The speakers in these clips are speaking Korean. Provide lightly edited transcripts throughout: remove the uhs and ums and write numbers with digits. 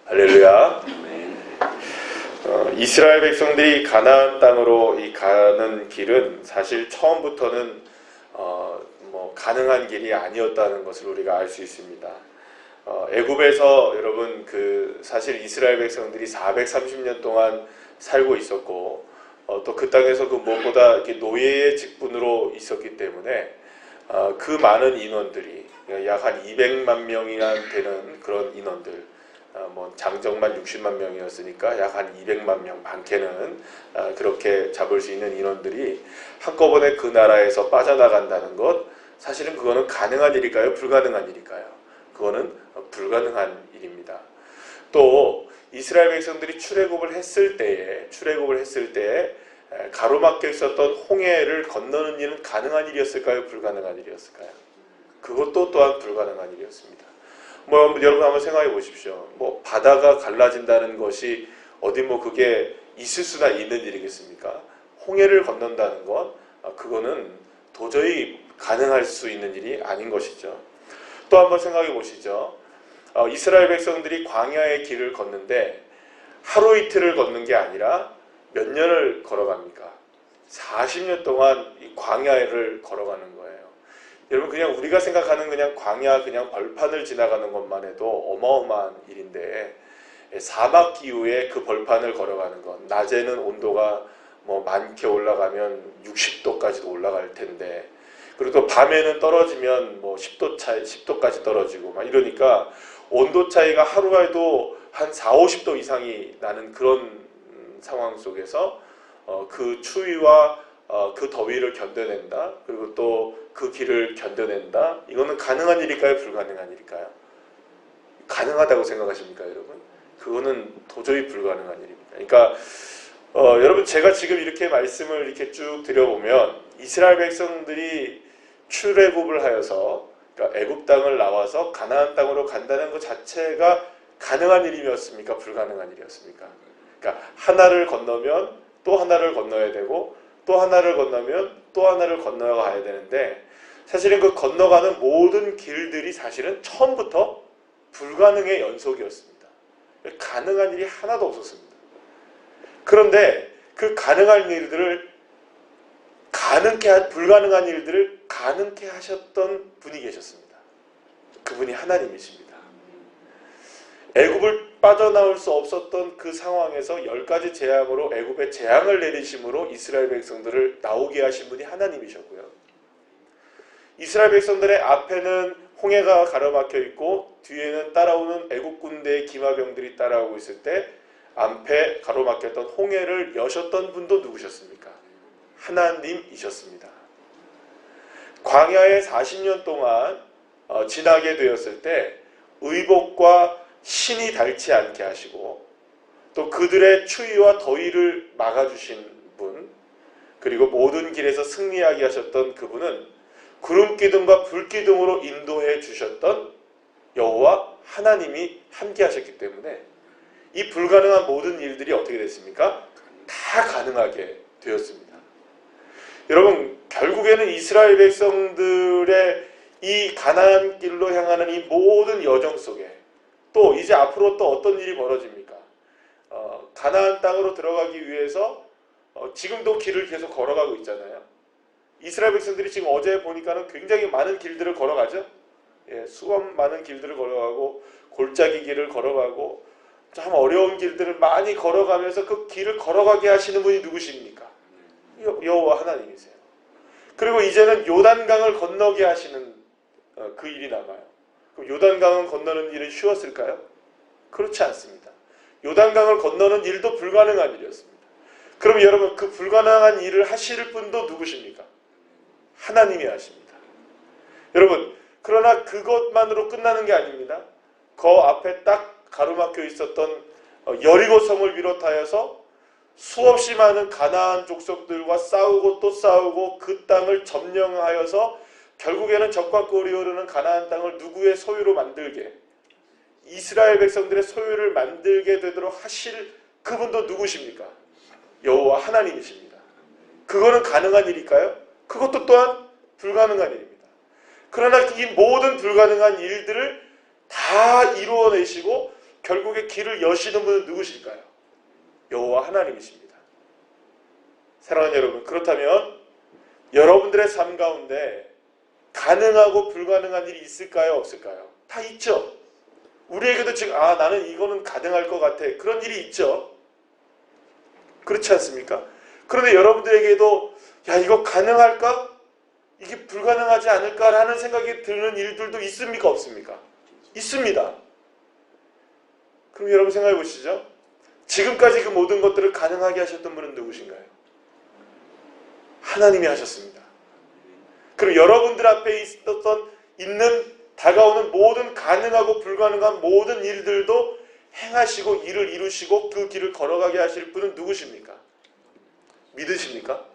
할렐루야. 이스라엘 백성들이 가나안 땅으로 가는 길은 사실 처음부터는 가능한 길이 아니었다는 것을 우리가 알 수 있습니다. 애굽에서 여러분 사실 이스라엘 백성들이 430년 동안 살고 있었고 또 그 땅에서 무엇보다 이렇게 노예의 직분으로 있었기 때문에 그 많은 인원들이 약 한 200만 명이나 되는 그런 인원들, 장정만 60만 명이었으니까 약 한 200만 명, 많게는 그렇게 잡을 수 있는 인원들이 한꺼번에 그 나라에서 빠져나간다는 것, 사실은 그거는 가능한 일일까요? 불가능한 일일까요? 그거는 불가능한 일입니다. 또 이스라엘 백성들이 출애굽을 했을 때에 가로막혀 있었던 홍해를 건너는 일은 가능한 일이었을까요? 불가능한 일이었을까요? 그것도 또한 불가능한 일이었습니다. 여러분 한번 생각해 보십시오. 바다가 갈라진다는 것이 어디 그게 있을 수나 있는 일이겠습니까? 홍해를 건넌다는 것, 그거는 도저히 가능할 수 있는 일이 아닌 것이죠. 또 한번 생각해 보시죠. 이스라엘 백성들이 광야의 길을 걷는데 하루 이틀을 걷는 게 아니라 몇 년을 걸어갑니까? 40년 동안 이 광야를 걸어가는 거예요. 여러분 그냥 우리가 생각하는 그냥 광야 그냥 벌판을 지나가는 것만 해도 어마어마한 일인데 사막 기후에 그 벌판을 걸어가는 것, 낮에는 온도가 많게 올라가면 60도까지도 올라갈 텐데, 그리고 또 밤에는 떨어지면 10도까지 떨어지고 이러니까 온도 차이가 하루에도 한 4, 50도 이상이 나는 그런 상황 속에서 그 추위와 그 더위를 견뎌낸다. 그리고 또 그 길을 견뎌낸다. 이거는 가능한 일일까요? 불가능한 일일까요? 가능하다고 생각하십니까, 여러분? 그거는 도저히 불가능한 일입니다. 그러니까 여러분 제가 지금 이렇게 말씀을 이렇게 쭉 드려보면 이스라엘 백성들이 출애굽을 하여서 그러니까 애굽 땅을 나와서 가나안 땅으로 간다는 것 자체가 가능한 일이었습니까? 불가능한 일이었습니까? 그러니까 하나를 건너면 또 하나를 건너야 되고 또 하나를 건너면 또 하나를 건너가야 되는데, 사실은 그 건너가는 모든 길들이 사실은 처음부터 불가능의 연속이었습니다. 가능한 일이 하나도 없었습니다. 그런데 그 불가능한 일들을 가능케 하셨던 분이 계셨습니다. 그분이 하나님이십니다. 애굽을 빠져나올 수 없었던 그 상황에서 10가지 재앙으로 애굽에 재앙을 내리심으로 이스라엘 백성들을 나오게 하신 분이 하나님이셨고요. 이스라엘 백성들의 앞에는 홍해가 가로막혀 있고 뒤에는 따라오는 애굽 군대의 기마병들이 따라오고 있을 때 앞에 가로막혔던 홍해를 여셨던 분도 누구셨습니까? 하나님이셨습니다. 광야에 40년 동안 지나게 되었을 때 의복과 신이 닳지 않게 하시고 또 그들의 추위와 더위를 막아주신 분, 그리고 모든 길에서 승리하게 하셨던 그분은 구름기둥과 불기둥으로 인도해 주셨던 여호와 하나님이 함께 하셨기 때문에 이 불가능한 모든 일들이 어떻게 됐습니까? 다 가능하게 되었습니다. 여러분 결국에는 이스라엘 백성들의 이 가나안 길로 향하는 이 모든 여정 속에 또 이제 앞으로 또 어떤 일이 벌어집니까? 가나안 땅으로 들어가기 위해서 지금도 길을 계속 걸어가고 있잖아요. 이스라엘 백성들이 지금 어제 보니까는 굉장히 많은 길들을 걸어가죠. 수많은 많은 길들을 걸어가고 골짜기 길을 걸어가고 참 어려운 길들을 많이 걸어가면서 그 길을 걸어가게 하시는 분이 누구십니까? 여호와 하나님이세요. 그리고 이제는 요단강을 건너게 하시는 그 일이 남아요. 그럼 요단강을 건너는 일은 쉬웠을까요? 그렇지 않습니다. 요단강을 건너는 일도 불가능한 일이었습니다. 그럼 여러분 그 불가능한 일을 하실 분도 누구십니까? 하나님이 하십니다. 여러분 그러나 그것만으로 끝나는 게 아닙니다. 그 앞에 딱 가로막혀 있었던 여리고성을 비롯하여서 수없이 많은 가나안 족속들과 싸우고 또 싸우고 그 땅을 점령하여서 결국에는 적과 꿀이 흐르는 가나안 땅을 누구의 소유로 만들게, 이스라엘 백성들의 소유를 만들게 되도록 하실 그분도 누구십니까? 여호와 하나님이십니다. 그거는 가능한 일일까요? 그것도 또한 불가능한 일입니다. 그러나 이 모든 불가능한 일들을 다 이루어내시고 결국에 길을 여시는 분은 누구실까요? 여호와 하나님이십니다. 사랑하는 여러분, 그렇다면 여러분들의 삶 가운데 가능하고 불가능한 일이 있을까요? 없을까요? 다 있죠. 우리에게도 지금 나는 이거는 가능할 것 같아. 그런 일이 있죠. 그렇지 않습니까? 그런데 여러분들에게도 이거 가능할까? 이게 불가능하지 않을까라는 생각이 드는 일들도 있습니까? 없습니까? 있습니다. 그럼 여러분 생각해 보시죠. 지금까지 그 모든 것들을 가능하게 하셨던 분은 누구신가요? 하나님이 하셨습니다. 그럼 여러분들 앞에 있는 다가오는 모든 가능하고 불가능한 모든 일들도 행하시고 일을 이루시고 그 길을 걸어가게 하실 분은 누구십니까? 믿으십니까?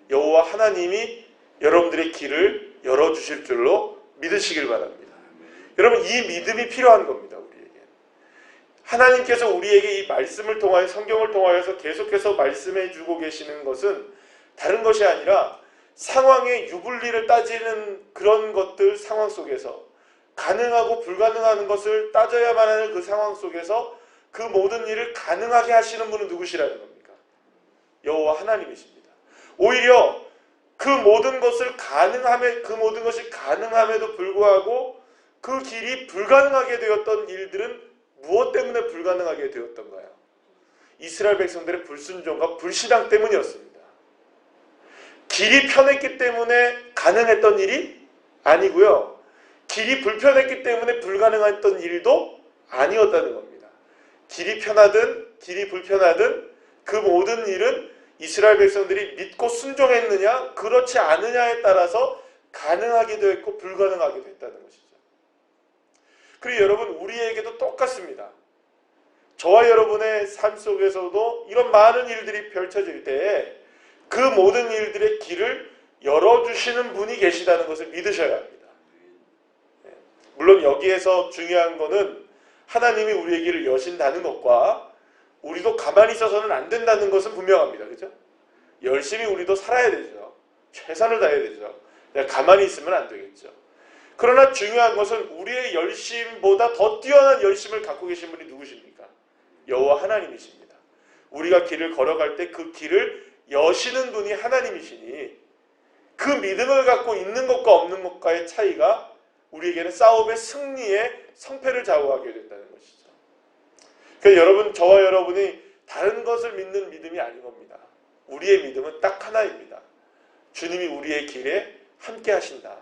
여호와 하나님이 여러분들의 길을 열어주실 줄로 믿으시길 바랍니다. 여러분, 이 믿음이 필요한 겁니다. 우리에게. 하나님께서 우리에게 이 말씀을 통하여, 성경을 통하여서 계속해서 말씀해 주고 계시는 것은 다른 것이 아니라 상황의 유불리를 따지는 그런 것들 상황 속에서, 가능하고 불가능한 것을 따져야만 하는 그 상황 속에서 그 모든 일을 가능하게 하시는 분은 누구시라는 겁니까? 여호와 하나님이십니다. 오히려 그 모든 것이 가능함에도 불구하고 그 길이 불가능하게 되었던 일들은 무엇 때문에 불가능하게 되었던가요? 이스라엘 백성들의 불순종과 불신앙 때문이었습니다. 길이 편했기 때문에 가능했던 일이 아니고요. 길이 불편했기 때문에 불가능했던 일도 아니었다는 겁니다. 길이 편하든 길이 불편하든 그 모든 일은 이스라엘 백성들이 믿고 순종했느냐 그렇지 않느냐에 따라서 가능하게 되었고 불가능하게 됐다는 것이죠. 그리고 여러분, 우리에게도 똑같습니다. 저와 여러분의 삶 속에서도 이런 많은 일들이 펼쳐질 때에 그 모든 일들의 길을 열어주시는 분이 계시다는 것을 믿으셔야 합니다. 물론 여기에서 중요한 것은 하나님이 우리의 길을 여신다는 것과 우리도 가만히 있어서는 안 된다는 것은 분명합니다. 그죠? 열심히 우리도 살아야 되죠. 최선을 다해야 되죠. 그냥 가만히 있으면 안 되겠죠. 그러나 중요한 것은 우리의 열심보다 더 뛰어난 열심을 갖고 계신 분이 누구십니까? 여호와 하나님이십니다. 우리가 길을 걸어갈 때 그 길을 여시는 분이 하나님이시니 그 믿음을 갖고 있는 것과 없는 것과의 차이가 우리에게는 싸움의 승리의 성패를 좌우하게 된다는 것이죠. 그러니까 여러분, 저와 여러분이 다른 것을 믿는 믿음이 아닌 겁니다. 우리의 믿음은 딱 하나입니다. 주님이 우리의 길에 함께 하신다.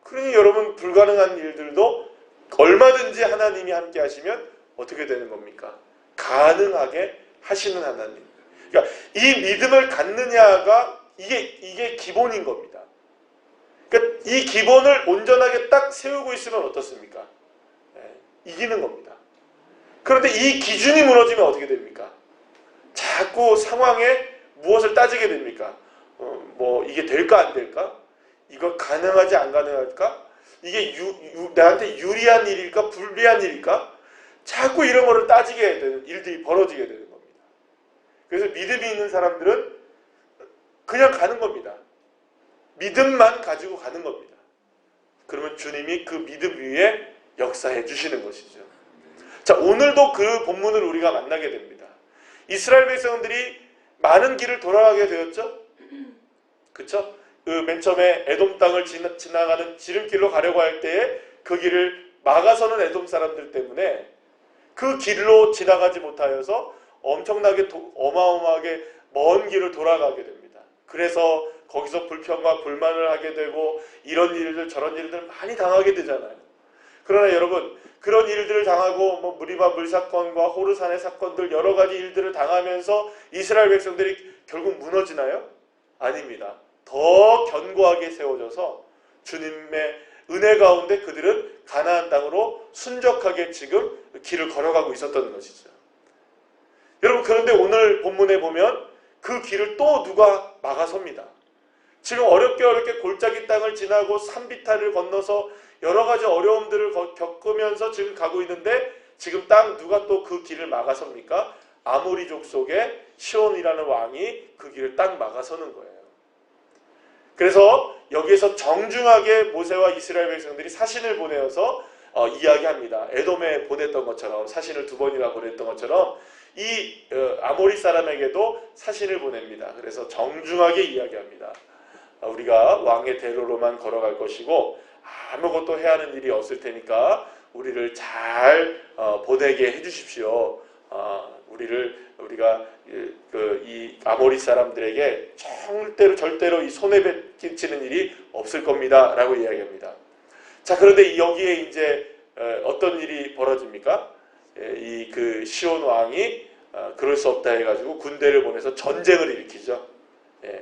그러니 여러분, 불가능한 일들도 얼마든지 하나님이 함께 하시면 어떻게 되는 겁니까? 가능하게 하시는 하나님. 그러니까 이 믿음을 갖느냐가 이게 기본인 겁니다. 그러니까 이 기본을 온전하게 딱 세우고 있으면 어떻습니까? 이기는 겁니다. 그런데 이 기준이 무너지면 어떻게 됩니까? 자꾸 상황에 무엇을 따지게 됩니까? 이게 될까 안 될까? 이거 가능하지 안 가능할까? 이게 나한테 유리한 일일까 불리한 일일까? 자꾸 이런 거를 따지게 되는 일들이 벌어지게 되는 겁니다. 그래서 믿음이 있는 사람들은 그냥 가는 겁니다. 믿음만 가지고 가는 겁니다. 그러면 주님이 그 믿음 위에 역사해 주시는 것이죠. 자, 오늘도 그 본문을 우리가 만나게 됩니다. 이스라엘 백성들이 많은 길을 돌아가게 되었죠. 그렇죠? 그 맨 처음에 에돔 땅을 지나가는 지름길로 가려고 할 때에 그 길을 막아서는 에돔 사람들 때문에 그 길로 지나가지 못하여서 엄청나게 어마어마하게 먼 길을 돌아가게 됩니다. 그래서 거기서 불평과 불만을 하게 되고 이런 일들 저런 일들 많이 당하게 되잖아요. 그러나 여러분, 그런 일들을 당하고 무리바 물사건과 호르산의 사건들 여러 가지 일들을 당하면서 이스라엘 백성들이 결국 무너지나요? 아닙니다. 더 견고하게 세워져서 주님의 은혜 가운데 그들은 가나안 땅으로 순적하게 지금 길을 걸어가고 있었던 것이죠. 여러분, 그런데 오늘 본문에 보면 그 길을 또 누가 막아섭니다. 지금 어렵게 골짜기 땅을 지나고 산비탈을 건너서 여러 가지 어려움들을 겪으면서 지금 가고 있는데 지금 누가 또 그 길을 막아섭니까? 아모리 족속의 시온이라는 왕이 그 길을 딱 막아서는 거예요. 그래서 여기에서 정중하게 모세와 이스라엘 백성들이 사신을 보내어서 이야기합니다. 에돔에 보냈던 것처럼, 사신을 2번이나 보냈던 것처럼 이 아모리 사람에게도 사신을 보냅니다. 그래서 정중하게 이야기합니다. 우리가 왕의 대로로만 걸어갈 것이고 아무것도 해야 하는 일이 없을 테니까 우리를 잘 보내게 해주십시오. 우리가 이 아모리 사람들에게 절대로 이 손해 끼치는 일이 없을 겁니다. 라고 이야기합니다. 자, 그런데 여기에 이제 어떤 일이 벌어집니까? 이 시온 왕이 그럴 수 없다 해가지고 군대를 보내서 전쟁을 일으키죠.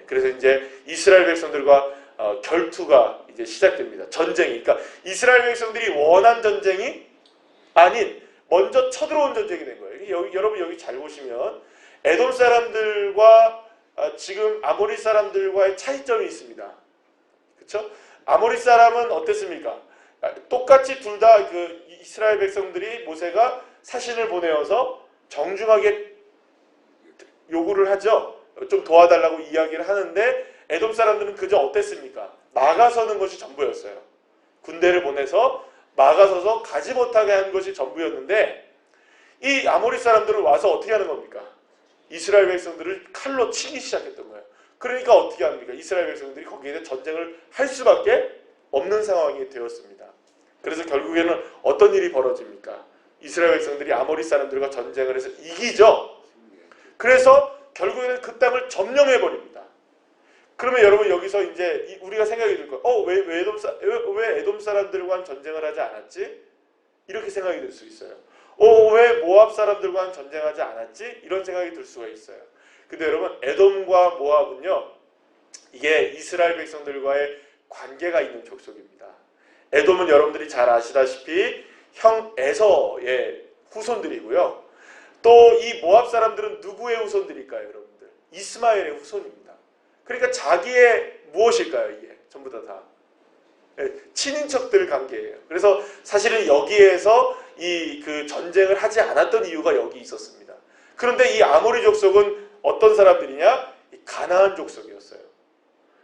그래서 이제 이스라엘 백성들과 결투가 이제 시작됩니다. 전쟁이. 그러니까 이스라엘 백성들이 원한 전쟁이 아닌 먼저 쳐들어온 전쟁이 된 거예요. 여러분 여기 잘 보시면 에돔 사람들과 지금 아모리 사람들과의 차이점이 있습니다. 그렇죠? 아모리 사람은 어땠습니까? 똑같이 둘 다 이스라엘 백성들이 모세가 사신을 보내어서 정중하게 요구를 하죠. 좀 도와달라고 이야기를 하는데 에돔 사람들은 그저 어땠습니까? 막아서는 것이 전부였어요. 군대를 보내서 막아서서 가지 못하게 한 것이 전부였는데 이 아모리 사람들은 와서 어떻게 하는 겁니까? 이스라엘 백성들을 칼로 치기 시작했던 거예요. 그러니까 어떻게 합니까? 이스라엘 백성들이 거기에 전쟁을 할 수밖에 없는 상황이 되었습니다. 그래서 결국에는 어떤 일이 벌어집니까? 이스라엘 백성들이 아모리 사람들과 전쟁을 해서 이기죠. 그래서 결국에는 그 땅을 점령해버립니다. 그러면 여러분 여기서 이제 우리가 생각이 들 거예요. 왜 에돔 사람들과는 전쟁을 하지 않았지? 이렇게 생각이 들 수 있어요. 왜 모압 사람들과는 전쟁하지 않았지? 이런 생각이 들 수가 있어요. 근데 여러분 에돔과 모압은요, 이게 이스라엘 백성들과의 관계가 있는 족속입니다. 에돔은 여러분들이 잘 아시다시피 형 에서의 후손들이고요. 또 이 모압 사람들은 누구의 후손들일까요, 여러분들? 이스마엘의 후손입니다. 그러니까 자기의 무엇일까요, 이게? 전부 다 친인척들 관계예요. 그래서 사실은 여기에서 그 전쟁을 하지 않았던 이유가 여기 있었습니다. 그런데 이 아모리 족속은 어떤 사람들이냐? 가나안 족속이었어요.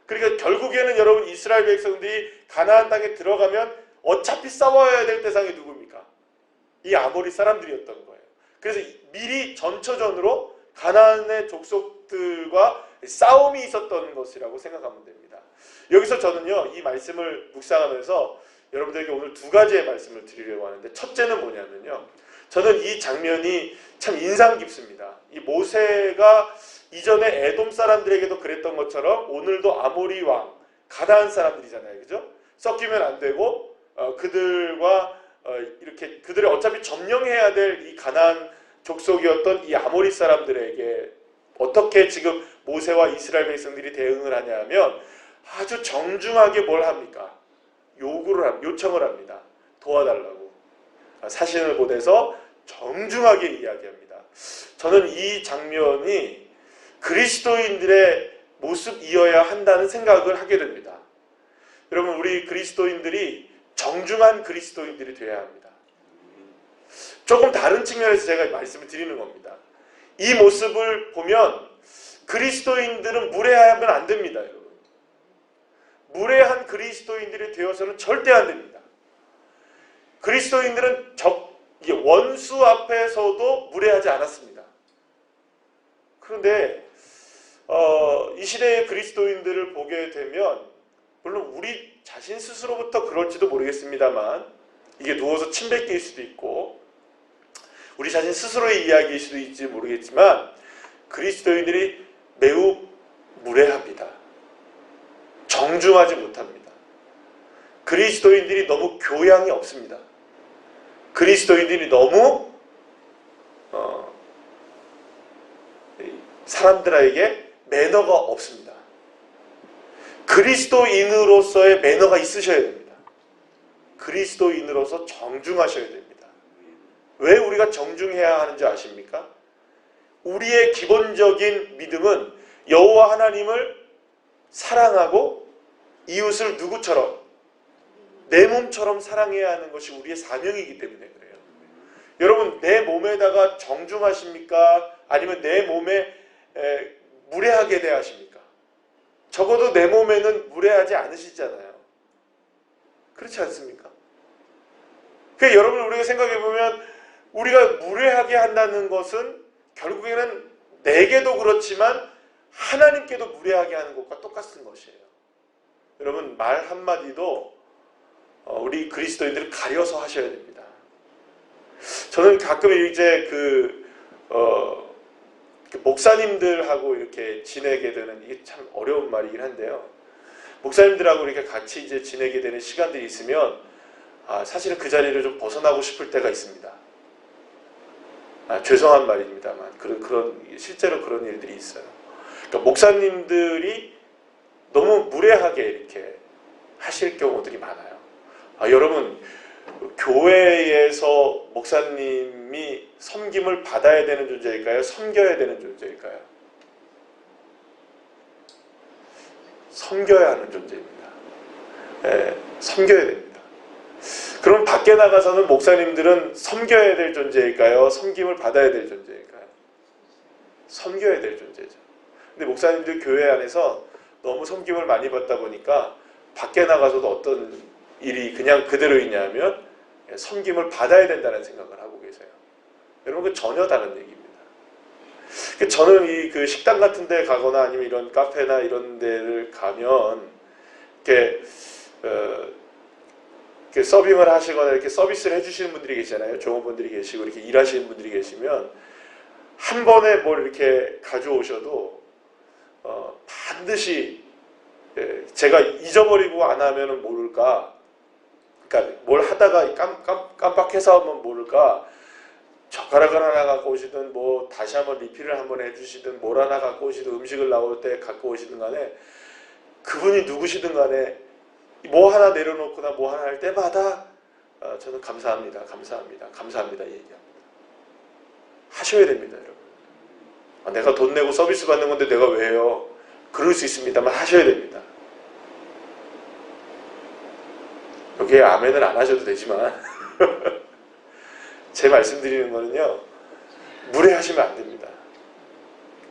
그러니까 결국에는 여러분 이스라엘 백성들이 가나안 땅에 들어가면 어차피 싸워야 될 대상이 누굽니까? 이 아모리 사람들이었던 거예요. 그래서 미리 전초전으로 가나안의 족속들과 싸움이 있었던 것이라고 생각하면 됩니다. 여기서 저는요, 이 말씀을 묵상하면서 여러분들에게 오늘 2가지의 말씀을 드리려고 하는데, 첫째는 뭐냐면요, 저는 이 장면이 참 인상 깊습니다. 이 모세가 이전에 에돔 사람들에게도 그랬던 것처럼 오늘도 아모리 왕, 가나안 사람들이잖아요. 그죠? 섞이면 안 되고 그들과 이렇게 그들을 어차피 점령해야 될 이 가나안 족속이었던 이 아모리 사람들에게 어떻게 지금 모세와 이스라엘 백성들이 대응을 하냐면 아주 정중하게 뭘 합니까? 요청을 합니다. 도와달라고. 사신을 보내서 정중하게 이야기합니다. 저는 이 장면이 그리스도인들의 모습이어야 한다는 생각을 하게 됩니다. 여러분, 우리 그리스도인들이 정중한 그리스도인들이 되어야 합니다. 조금 다른 측면에서 제가 말씀을 드리는 겁니다. 이 모습을 보면 그리스도인들은 무례하면 안 됩니다, 여러분. 무례한 그리스도인들이 되어서는 절대 안 됩니다. 그리스도인들은 원수 앞에서도 무례하지 않았습니다. 그런데 이 시대의 그리스도인들을 보게 되면 물론 우리 자신 스스로부터 그럴지도 모르겠습니다만 이게 누워서 침 뱉기일 수도 있고 우리 자신 스스로의 이야기일 수도 있지 모르겠지만 그리스도인들이 매우 무례합니다. 정중하지 못합니다. 그리스도인들이 너무 교양이 없습니다. 그리스도인들이 너무 사람들에게 매너가 없습니다. 그리스도인으로서의 매너가 있으셔야 됩니다. 그리스도인으로서 정중하셔야 됩니다. 왜 우리가 정중해야 하는지 아십니까? 우리의 기본적인 믿음은 여호와 하나님을 사랑하고 이웃을 누구처럼? 내 몸처럼 사랑해야 하는 것이 우리의 사명이기 때문에 그래요. 여러분, 내 몸에다가 정중하십니까? 아니면 내 몸에 무례하게 대하십니까? 적어도 내 몸에는 무례하지 않으시잖아요. 그렇지 않습니까? 그 여러분 우리가 생각해 보면 우리가 무례하게 한다는 것은 결국에는 내게도 그렇지만 하나님께도 무례하게 하는 것과 똑같은 것이에요. 여러분 말 한마디도 우리 그리스도인들을 가려서 하셔야 됩니다. 저는 가끔 이제 목사님들하고 이렇게 지내게 되는, 이게 참 어려운 말이긴 한데요. 목사님들하고 이렇게 같이 이제 지내게 되는 시간들이 있으면 사실은 그 자리를 좀 벗어나고 싶을 때가 있습니다. 죄송한 말입니다만 실제로 그런 일들이 있어요. 그러니까 목사님들이 너무 무례하게 이렇게 하실 경우들이 많아요. 여러분 교회에서 목사님이 섬김을 받아야 되는 존재일까요? 섬겨야 되는 존재일까요? 섬겨야 하는 존재입니다. 섬겨야 됩니다. 그럼 밖에 나가서는 목사님들은 섬겨야 될 존재일까요? 섬김을 받아야 될 존재일까요? 섬겨야 될 존재죠. 근데 목사님들 교회 안에서 너무 섬김을 많이 받다 보니까 밖에 나가서도 어떤 일이 그냥 그대로 있냐면 섬김을 받아야 된다는 생각을 하고 계세요. 여러분 그 전혀 다른 얘기입니다. 저는 이 식당 같은 데 가거나 아니면 이런 카페나 이런 데를 가면 이렇게 서빙을 하시거나 이렇게 서비스를 해주시는 분들이 계시잖아요. 종업원들이 계시고 이렇게 일하시는 분들이 계시면 한 번에 뭘 이렇게 가져오셔도 반드시 제가 잊어버리고 안 하면은 모를까, 그러니까 뭘 하다가 깜빡해서 하면 모를까, 젓가락을 하나 갖고 오시든 뭐 다시 한번 리필을 한번 해주시든 뭘 하나 갖고 오시든 음식을 나올 때 갖고 오시든 간에 그분이 누구시든 간에 뭐 하나 내려놓거나 뭐 하나 할 때마다 저는 감사합니다, 감사합니다, 감사합니다 얘기합니다. 하셔야 됩니다, 여러분. 내가 돈 내고 서비스 받는 건데 내가 왜 해요? 그럴 수 있습니다만 하셔야 됩니다. 여기에 아멘을 안 하셔도 되지만 제 말씀드리는 거는요, 무례하시면 안 됩니다.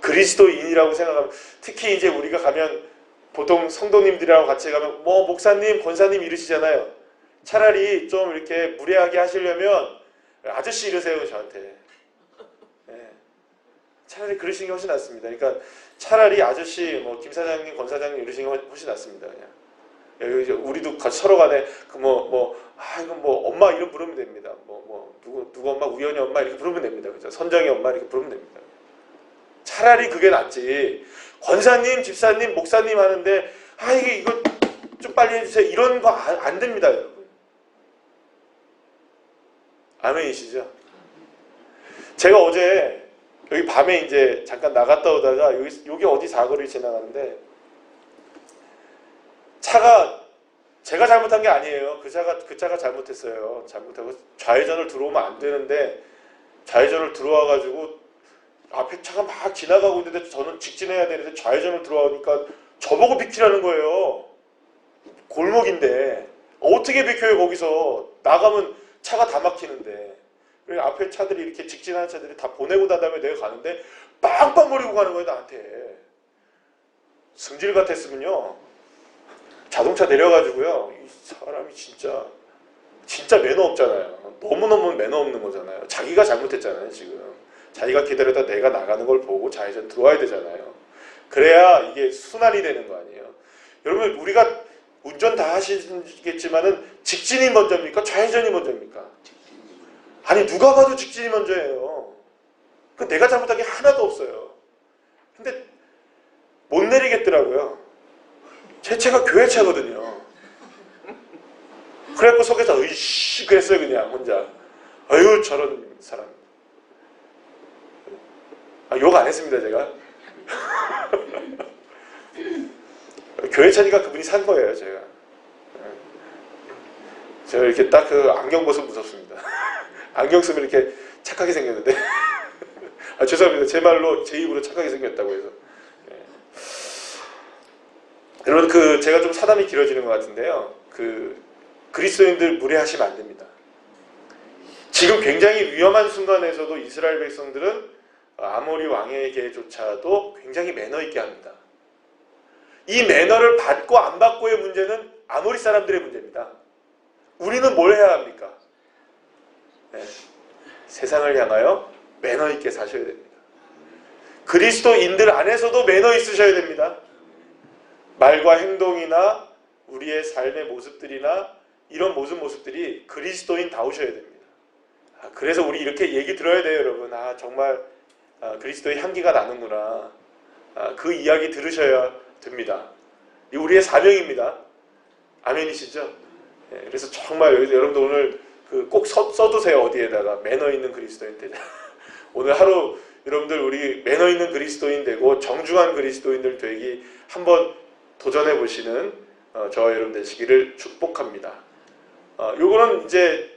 그리스도인이라고 생각하면, 특히 이제 우리가 가면 보통 성도님들이랑 같이 가면 뭐 목사님, 권사님 이러시잖아요. 차라리 좀 이렇게 무례하게 하시려면 아저씨 이러세요, 저한테. 네. 차라리 그러시는 게 훨씬 낫습니다. 그러니까 차라리 아저씨, 뭐 김 사장님, 권 사장님 이러시는 게 훨씬 낫습니다. 그냥. 우리도 서로 간에 이건 뭐 엄마 이름 부르면 됩니다. 누구 엄마, 우연히 엄마 이렇게 부르면 됩니다. 그죠? 선정이 엄마 이렇게 부르면 됩니다. 차라리 그게 낫지. 권사님, 집사님, 목사님 하는데 이거 좀 빨리 해주세요. 이런 거 안 됩니다, 여러분. 아멘이시죠? 제가 어제 여기 밤에 이제 잠깐 나갔다 오다가 여기 어디 사거리 지나가는데 차가 제가 잘못한 게 아니에요. 그 차가 잘못했어요. 잘못하고 좌회전을 들어오면 안 되는데 좌회전을 들어와가지고 앞에 차가 막 지나가고 있는데 저는 직진해야 되는데 좌회전을 들어오니까 저보고 비키라는 거예요. 골목인데 어떻게 비켜요? 거기서 나가면 차가 다 막히는데. 그리고 앞에 차들이 이렇게 직진하는 차들이 다 보내고 난 다음에 내가 가는데 빵빵거리고 가는 거예요, 나한테. 승질 같았으면요 자동차 내려가지고요, 이 사람이 진짜 매너 없잖아요. 너무너무 매너 없는 거잖아요. 자기가 잘못했잖아요. 지금 자기가 기다렸다 내가 나가는 걸 보고 좌회전 들어와야 되잖아요. 그래야 이게 순환이 되는 거 아니에요. 여러분 우리가 운전 다 하시겠지만은 직진이 먼저입니까? 좌회전이 먼저입니까? 아니 누가 봐도 직진이 먼저예요. 그 내가 잘못한 게 하나도 없어요. 근데 못 내리겠더라고요. 제 차가 교회 차거든요. 그래갖고 속에서 으이씨 그랬어요. 그냥 혼자. 아유 저런 사람. 욕 안 했습니다 제가. 교회 차니까 그분이 산 거예요. 제가 이렇게 딱 그 안경 벗으면 무섭습니다. 안경 쓰면 이렇게 착하게 생겼는데 죄송합니다. 제 입으로 착하게 생겼다고 해서. 여러분 제가 좀 사담이 길어지는 것 같은데요. 그리스도인들 무례하시면 안 됩니다. 지금 굉장히 위험한 순간에서도 이스라엘 백성들은 아모리 왕에게조차도 굉장히 매너 있게 합니다. 이 매너를 받고 안 받고의 문제는 아모리 사람들의 문제입니다. 우리는 뭘 해야 합니까? 네. 세상을 향하여 매너 있게 사셔야 됩니다. 그리스도인들 안에서도 매너 있으셔야 됩니다. 말과 행동이나 우리의 삶의 모습들이나 이런 모습들이 그리스도인다우셔야 됩니다. 그래서 우리 이렇게 얘기 들어야 돼요, 여러분. 정말 그리스도의 향기가 나는구나. 그 이야기 들으셔야 됩니다. 이 우리의 사명입니다. 아멘이시죠? 네, 그래서 정말 여러분들 오늘 꼭 써두세요. 어디에다가 매너 있는 그리스도인 되자. 오늘 하루 여러분들 우리 매너 있는 그리스도인 되고 정중한 그리스도인들 되기 한번 도전해 보시는 저와 여러분 되시기를 축복합니다. 요거는 이제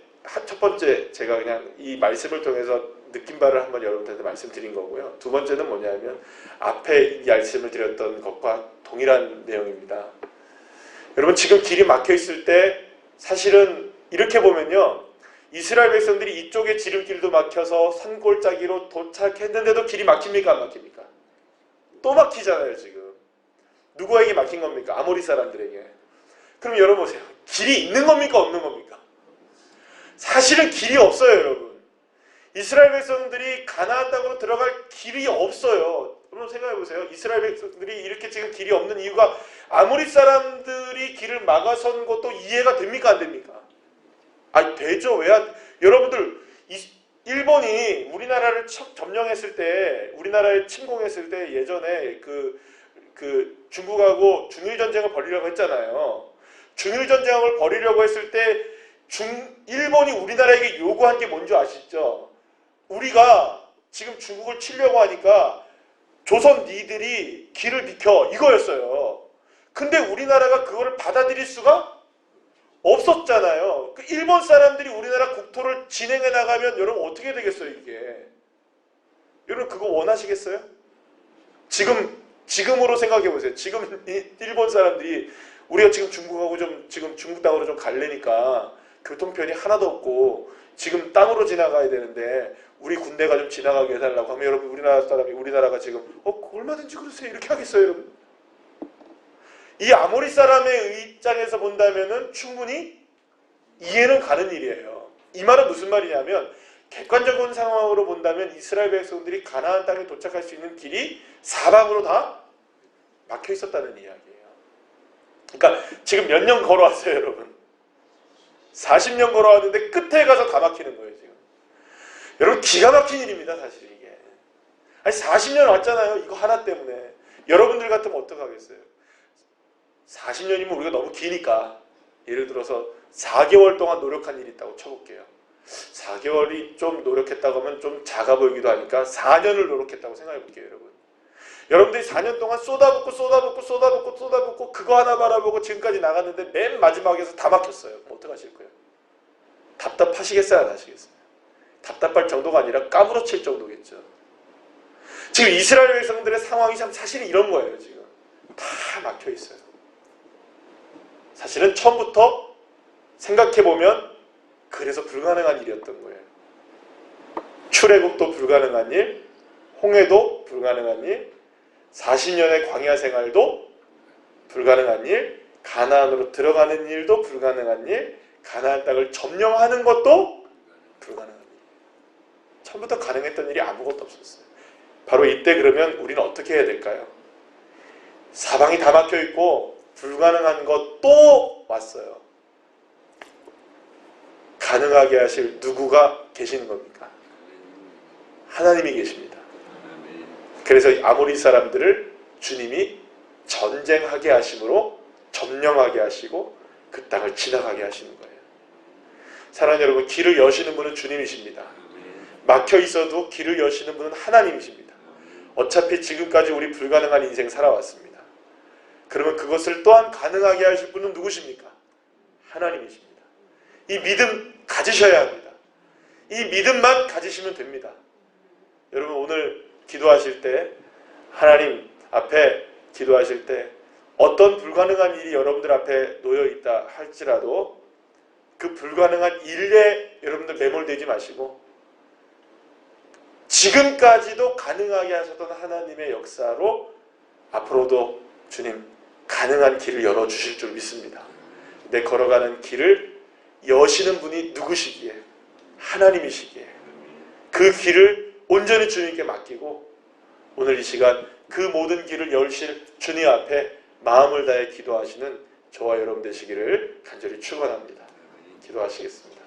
첫 번째 제가 그냥 이 말씀을 통해서 느낀 바를 한번 여러분들한테 말씀드린 거고요. 두 번째는 뭐냐면 앞에 이 말씀을 드렸던 것과 동일한 내용입니다. 여러분 지금 길이 막혀 있을 때 사실은 이렇게 보면요. 이스라엘 백성들이 이쪽에 지름길도 막혀서 산골짜기로 도착했는데도 길이 막힙니까? 안 막힙니까? 또 막히잖아요 지금. 누구에게 막힌 겁니까? 아모리 사람들에게. 그럼 여러분 보세요. 길이 있는 겁니까? 없는 겁니까? 사실은 길이 없어요 여러분. 이스라엘 백성들이 가나안 땅으로 들어갈 길이 없어요. 여러분 생각해 보세요. 이스라엘 백성들이 이렇게 지금 길이 없는 이유가 아모리 사람들이 길을 막아선 것도 이해가 됩니까? 안 됩니까? 되죠. 왜 여러분들 일본이 우리나라를 점령했을 때, 우리나라에 침공했을 때 예전에 중국하고 중일전쟁을 벌이려고 했잖아요. 중일전쟁을 벌이려고 했을 때 일본이 우리나라에게 요구한 게 뭔지 아시죠? 우리가 지금 중국을 치려고 하니까 조선 니들이 길을 비켜 이거였어요. 근데 우리나라가 그거를 받아들일 수가 없었잖아요. 일본 사람들이 우리나라 국토를 진행해 나가면 여러분 어떻게 되겠어요 이게? 여러분 그거 원하시겠어요? 지금으로 생각해 보세요. 지금 일본 사람들이 우리가 지금 중국하고 지금 중국 땅으로 좀 갈래니까 교통편이 하나도 없고 지금 땅으로 지나가야 되는데 우리 군대가 좀 지나가게 해달라고 하면 여러분 우리나라가 지금 얼마든지 그러세요 이렇게 하겠어요 여러분? 이 아모리 사람의 입장에서 본다면은 충분히 이해는 가는 일이에요. 이 말은 무슨 말이냐면 객관적인 상황으로 본다면 이스라엘 백성들이 가나안 땅에 도착할 수 있는 길이 사방으로 다 막혀 있었다는 이야기예요. 그러니까 지금 몇 년 걸어왔어요 여러분? 40년 걸어왔는데 끝에 가서 다 막히는 거예요 지금. 여러분 기가 막힌 일입니다 사실 이게. 40년 왔잖아요 이거 하나 때문에. 여러분들 같으면 어떡하겠어요? 40년이면 우리가 너무 기니까 예를 들어서 4개월 동안 노력한 일이 있다고 쳐볼게요. 4개월이 좀 노력했다고 하면 좀 작아 보이기도 하니까 4년을 노력했다고 생각해 볼게요 여러분. 여러분들이 4년 동안 쏟아붓고 그거 하나 바라보고 지금까지 나갔는데 맨 마지막에서 다 막혔어요. 그럼 어떡하실 거예요? 답답하시겠어요? 안 하시겠어요? 답답할 정도가 아니라 까무러칠 정도겠죠. 지금 이스라엘 백성들의 상황이 참 사실은 이런 거예요. 지금 다 막혀 있어요. 사실은 처음부터 생각해보면 그래서 불가능한 일이었던 거예요. 출애굽도 불가능한 일, 홍해도 불가능한 일, 40년의 광야 생활도 불가능한 일, 가나안으로 들어가는 일도 불가능한 일, 가나안 땅을 점령하는 것도 불가능한 일. 처음부터 가능했던 일이 아무것도 없었어요. 바로 이때 그러면 우리는 어떻게 해야 될까요? 사방이 다 막혀 있고 불가능한 것도 왔어요. 가능하게 하실 누구가 계시는 겁니까? 하나님이 계십니다. 그래서 아모리 사람들을 주님이 전쟁하게 하심으로 점령하게 하시고 그 땅을 지나가게 하시는 거예요. 사랑하는 여러분, 길을 여시는 분은 주님이십니다. 막혀 있어도 길을 여시는 분은 하나님이십니다. 어차피 지금까지 우리 불가능한 인생 살아왔습니다. 그러면 그것을 또한 가능하게 하실 분은 누구십니까? 하나님이십니다. 이 믿음 가지셔야 합니다. 이 믿음만 가지시면 됩니다. 여러분 오늘 기도하실 때, 하나님 앞에 기도하실 때 어떤 불가능한 일이 여러분들 앞에 놓여 있다 할지라도 그 불가능한 일에 여러분들 매몰되지 마시고 지금까지도 가능하게 하셨던 하나님의 역사로 앞으로도 주님 가능한 길을 열어주실 줄 믿습니다. 내 걸어가는 길을 여시는 분이 누구시기에 하나님이시기에 그 길을 온전히 주님께 맡기고 오늘 이 시간 그 모든 길을 열실 주님 앞에 마음을 다해 기도하시는 저와 여러분 되시기를 간절히 축원합니다. 기도하시겠습니다.